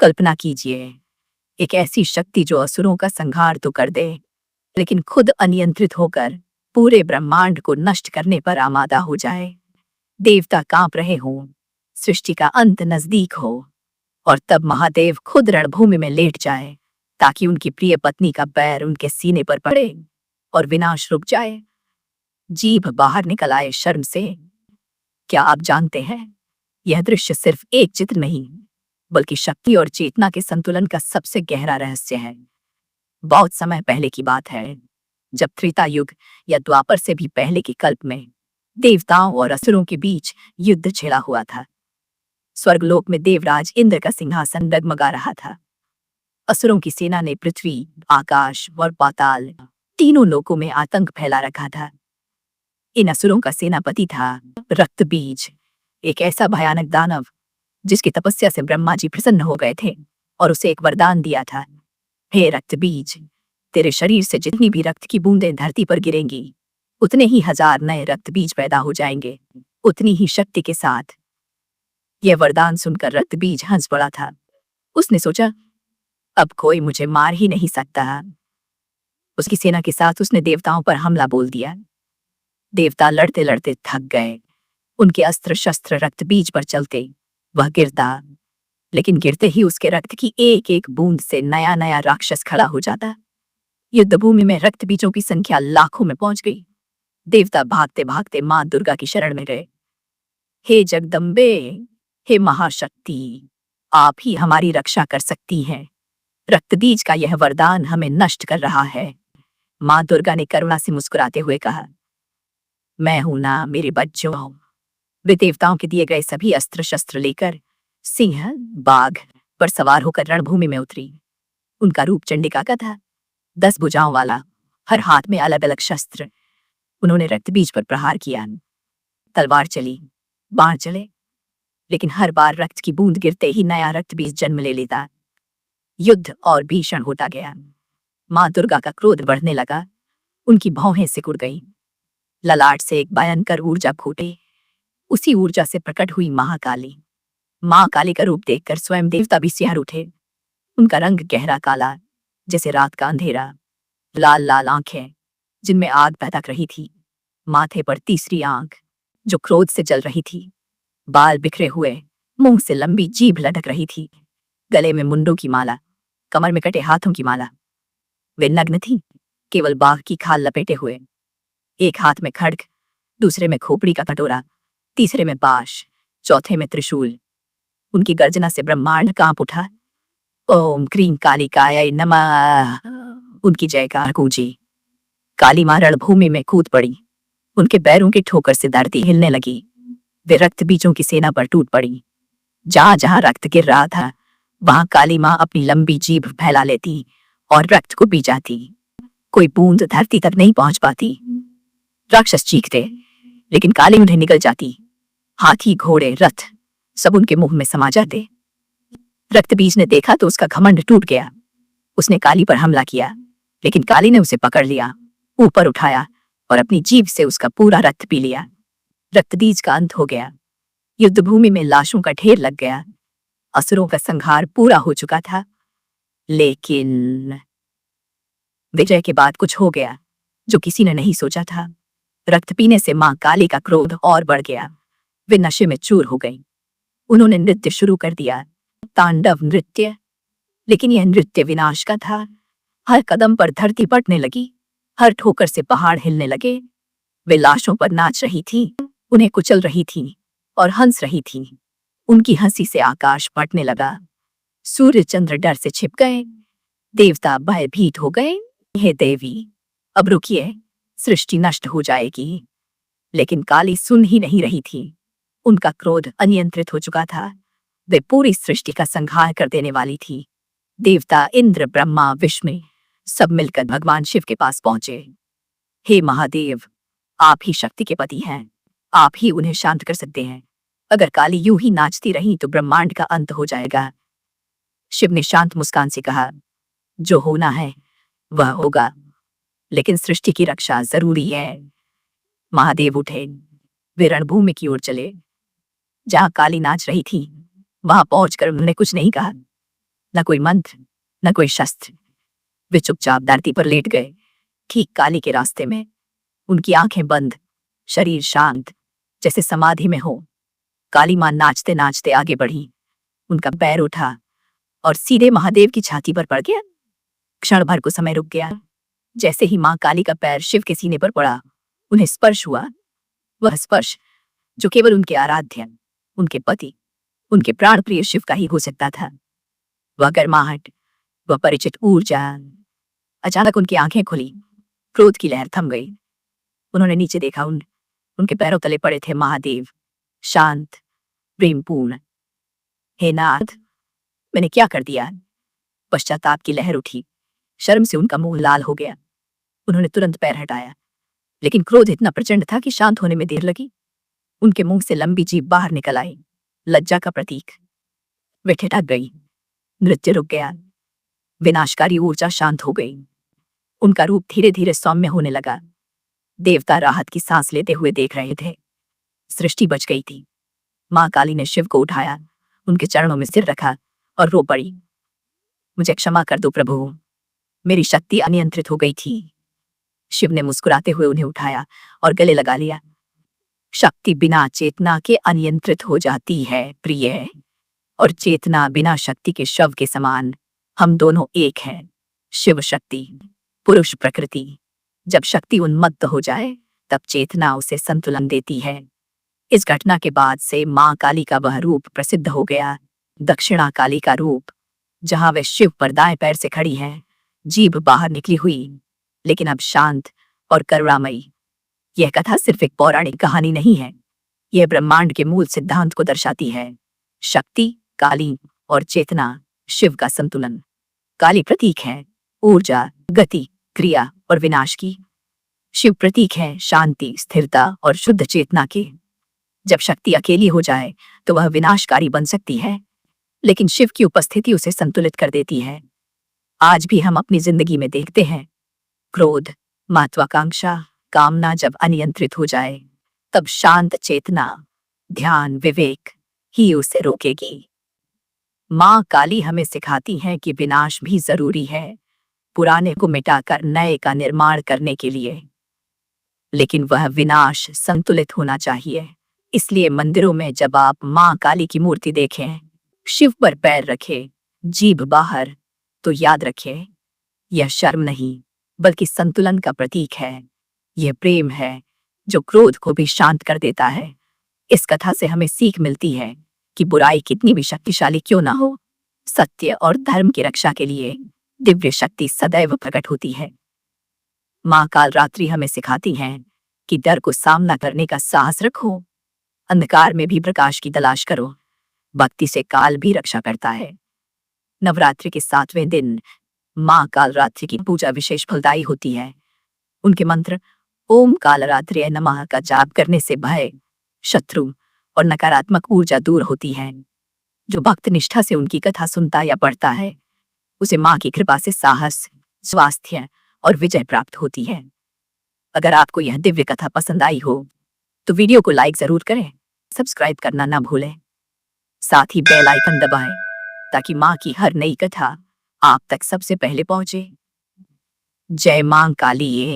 कल्पना कीजिए, एक ऐसी शक्ति जो असुरों का संहार तो कर दे, लेकिन खुद अनियंत्रित होकर पूरे ब्रह्मांड को नष्ट करने पर आमादा हो जाए। देवता कांप रहे हों, सृष्टि का अंत नजदीक हो, और तब महादेव खुद रणभूमि में लेट जाए ताकि उनकी प्रिय पत्नी का पैर उनके सीने पर पड़े और विनाश रुक जाए। जीभ बाहर निकल आए शर्म से। क्या आप जानते हैं, यह दृश्य सिर्फ एक चित्र नहीं, बल्कि शक्ति और चेतना के संतुलन का सबसे गहरा रहस्य है। बहुत समय पहले की बात है, जब त्रेता युग या द्वापर से भी पहले के कल्प में देवताओं और असुरों के बीच युद्ध छिड़ा हुआ था। स्वर्गलोक में देवराज इंद्र का सिंहासन डगमगा रहा था। असुरों की सेना ने पृथ्वी, आकाश और पाताल तीनों लोकों में आतंक फैला रखा था। इन असुरों का सेनापति था रक्तबीज, एक ऐसा भयानक दानव जिसकी तपस्या से ब्रह्मा जी प्रसन्न हो गए थे और उसे एक वरदान दिया था। हे रक्तबीज, तेरे शरीर से जितनी भी रक्त की बूंदें धरती पर गिरेंगी, उतने ही 1000 नए रक्तबीज पैदा हो जाएंगे, उतनी ही शक्ति के साथ। यह वरदान सुनकर रक्तबीज हंस पड़ा था। उसने सोचा, अब कोई मुझे मार ही नहीं सकता। उसकी सेना के साथ उसने देवताओं पर हमला बोल दिया। देवता लड़ते लड़ते थक गए। उनके अस्त्र शस्त्र रक्तबीज पर चलते। वह गिरता, लेकिन गिरते ही उसके रक्त की एक एक बूंद से नया नया राक्षस खड़ा हो जाता। युद्धभूमि में रक्तबीजों की संख्या लाखों में पहुंच गई। देवता भागते भागते मां दुर्गा की शरण में गए। हे जगदम्बे, हे महाशक्ति, आप ही हमारी रक्षा कर सकती हैं। रक्तबीज का यह वरदान हमें नष्ट कर रहा है। मां दुर्गा ने करुणा से मुस्कुराते हुए कहा, मैं हूं ना मेरे बच्चों। वे देवताओं के दिए गए सभी अस्त्र शस्त्र लेकर सिंह, बाघ पर सवार होकर रणभूमि में उतरी। उनका रूप चंडिका का था, 10 भुजाओं वाला, हर हाथ में अलग अलग शस्त्र। उन्होंने रक्तबीज पर प्रहार किया। तलवार चली, बाण चले, लेकिन हर बार रक्त की बूंद गिरते ही नया रक्तबीज जन्म ले लेता। युद्ध और भीषण होता गया। मां दुर्गा का क्रोध बढ़ने लगा। उनकी भौहें सिकुड़ गईं। ललाट से एक भयंकर ऊर्जा फूटे। उसी ऊर्जा से प्रकट हुई महाकाली। मां काली का रूप देखकर स्वयं देवता भी सिहर उठे। उनका रंग गहरा काला, जैसे रात का अंधेरा। लाल लाल आंखें, जिनमें आग पैदा कर रही थी। माथे पर तीसरी आंख, जो क्रोध से जल रही थी। बाल बिखरे हुए, मुंह से लंबी जीभ लटक रही थी। गले में मुंडों की माला, कमर में कटे हाथों की माला। वे नग्न थी, केवल बाघ की खाल लपेटे हुए। एक हाथ में खड्ग, दूसरे में खोपड़ी का कटोरा, तीसरे में पाश, चौथे में त्रिशूल। उनकी गर्जना से ब्रह्मांड कांप उठा। ओम क्रीं कालिकाय नमः। उनकी जयकार गूंजी। काली मां रणभूमि में कूद पड़ी। उनके पैरों की ठोकर से धरती हिलने लगी। वे रक्तबीजों की सेना पर टूट पड़ी। जहां जहां रक्त गिर रहा था, वहां काली मां अपनी लंबी जीभ फैला लेती और रक्त को पी जाती। कोई बूंद धरती तक नहीं पहुंच पाती। राक्षस चीखते, लेकिन काली उन्हें निगल जाती। हाथी, घोड़े, रथ सब उनके मुंह में समा जाते। रक्तबीज ने देखा तो उसका घमंड टूट गया। उसने काली पर हमला किया, लेकिन काली ने उसे पकड़ लिया, ऊपर उठाया और अपनी जीभ से उसका पूरा रक्त पी लिया। रक्तबीज का अंत हो गया। युद्धभूमि में लाशों का ढेर लग गया। असुरों का संहार पूरा हो चुका था। लेकिन विजय के बाद कुछ हो गया जो किसी ने नहीं सोचा था। रक्त पीने से मां काली का क्रोध और बढ़ गया। वे नशे में चूर हो गईं। उन्होंने नृत्य शुरू कर दिया, तांडव नृत्य। लेकिन यह नृत्य विनाश का था। हर कदम पर धरती फटने लगी, हर ठोकर से पहाड़ हिलने लगे। वे लाशों पर नाच रही थी, उन्हें कुचल रही थी और हंस रही थी। उनकी हंसी से आकाश फटने लगा। सूर्य चंद्र डर से छिप गए। देवता भयभीत हो गए। हे देवी, अब रुकिए, सृष्टि नष्ट हो जाएगी। लेकिन काली सुन ही नहीं रही थी। उनका क्रोध अनियंत्रित हो चुका था। वे पूरी सृष्टि का संहार कर देने वाली थी। देवता इंद्र, ब्रह्मा, विष्णु सब मिलकर भगवान शिव के पास पहुंचे। हे महादेव, आप ही शक्ति के पति हैं। आप ही उन्हें शांत कर सकते हैं। अगर काली यूं ही नाचती रही तो ब्रह्मांड का अंत हो जाएगा। शिव ने शांत मुस्कान से कहा, जो होना है वह होगा, लेकिन सृष्टि की रक्षा जरूरी है। महादेव उठे। वे रणभूमि की ओर चले। जहां काली नाच रही थी, वहां पहुंचकर उन्होंने कुछ नहीं कहा। न कोई मंत्र, न कोई शस्त्र। वे चुपचाप धरती पर लेट गए, ठीक काली के रास्ते में। उनकी आंखें बंद, शरीर शांत, जैसे समाधि में हो। काली मां नाचते नाचते आगे बढ़ी। उनका पैर उठा और सीधे महादेव की छाती पर पड़ गया। क्षण भर को समय रुक गया। जैसे ही मां काली का पैर शिव के सीने पर पड़ा, उन्हें स्पर्श हुआ। वह स्पर्श जो केवल उनके आराध्य, उनके पति, उनके प्राण प्रिय शिव का ही हो सकता था। वह गर्माहट, वह परिचित ऊर्जा। अचानक उनकी आंखें खुली, क्रोध की लहर थम गई। उन्होंने नीचे देखा। उनके पैरों तले पड़े थे महादेव, शांत, प्रेमपूर्ण। हे नाथ, मैंने क्या कर दिया? पश्चाताप की लहर उठी। शर्म से उनका मुंह लाल हो गया। उन्होंने तुरंत पैर हटाया, लेकिन क्रोध इतना प्रचंड था कि शांत होने में देर लगी। उनके मुंह से लंबी जीभ बाहर निकल आई, लज्जा का प्रतीक। वे ठिठक गई। नृत्य रुक गया। विनाशकारी ऊर्जा शांत हो गई। उनका रूप धीरे धीरे सौम्य होने लगा। देवता राहत की सांस लेते हुए देख रहे थे। सृष्टि बच गई थी। मां काली ने शिव को उठाया, उनके चरणों में सिर रखा और रो पड़ी। मुझे क्षमा कर दो प्रभु, मेरी शक्ति अनियंत्रित हो गई थी। शिव ने मुस्कुराते हुए उन्हें उठाया और गले लगा लिया। शक्ति बिना चेतना के अनियंत्रित हो जाती है प्रिय, और चेतना बिना शक्ति के शव के समान। हम दोनों एक हैं। शिव शक्ति, पुरुष प्रकृति। जब शक्ति उन्मत्त हो जाए, तब चेतना उसे संतुलन देती है। इस घटना के बाद से मां काली का वह रूप प्रसिद्ध हो गया, दक्षिणा काली का रूप। जहां वे शिव पर दाएं पैर से खड़ी हैं, जीभ बाहर निकली हुई, लेकिन अब शांत और करुणामयी। यह कथा सिर्फ एक पौराणिक कहानी नहीं है, यह ब्रह्मांड के मूल सिद्धांत को दर्शाती है। शक्ति, काली और चेतना, शिव का संतुलन। काली प्रतीक है ऊर्जा, गति, क्रिया और विनाश की। शिव प्रतीक है शांति, स्थिरता और शुद्ध चेतना के। जब शक्ति अकेली हो जाए तो वह विनाशकारी बन सकती है, लेकिन शिव की उपस्थिति उसे संतुलित कर देती है। आज भी हम अपनी जिंदगी में देखते हैं, क्रोध, महत्वाकांक्षा, कामना जब अनियंत्रित हो जाए, तब शांत चेतना, ध्यान, विवेक ही उसे रोकेगी। मां काली हमें सिखाती है कि विनाश भी जरूरी है, पुराने को मिटाकर नए का निर्माण करने के लिए। लेकिन वह विनाश संतुलित होना चाहिए। इसलिए मंदिरों में जब आप मां काली की मूर्ति देखें, शिव पर पैर रखें, जीभ बाहर, तो याद रखें, यह शर्म नहीं बल्कि संतुलन का प्रतीक है। यह प्रेम है जो क्रोध को भी शांत कर देता है। इस कथा से हमें सीख मिलती है कि बुराई कितनी भी शक्तिशाली क्यों ना हो, सत्य और धर्म की रक्षा के लिए दिव्य शक्ति सदैव प्रकट होती है। मां काल रात्रि हमें सिखाती हैं कि डर को सामना करने का साहस रखो, अंधकार में भी प्रकाश की तलाश करो। भक्ति से काल भी रक्षा करता है। नवरात्रि के 7वें दिन मां काल रात्रि की पूजा विशेष फलदायी होती है। उनके मंत्र ओम कालरात्रि नमः का जाप करने से भय, शत्रु और नकारात्मक ऊर्जा दूर होती है। जो भक्त निष्ठा से उनकी कथा सुनता या पढ़ता है, उसे मां की कृपा से साहस, स्वास्थ्य और विजय प्राप्त होती है। अगर आपको यह दिव्य कथा पसंद आई हो तो वीडियो को लाइक जरूर करें, सब्सक्राइब करना ना भूलें। साथ ही बेल आइकन दबाएं ताकि मां की हर नई कथा आप तक सबसे पहले पहुंचे। जय मां काली।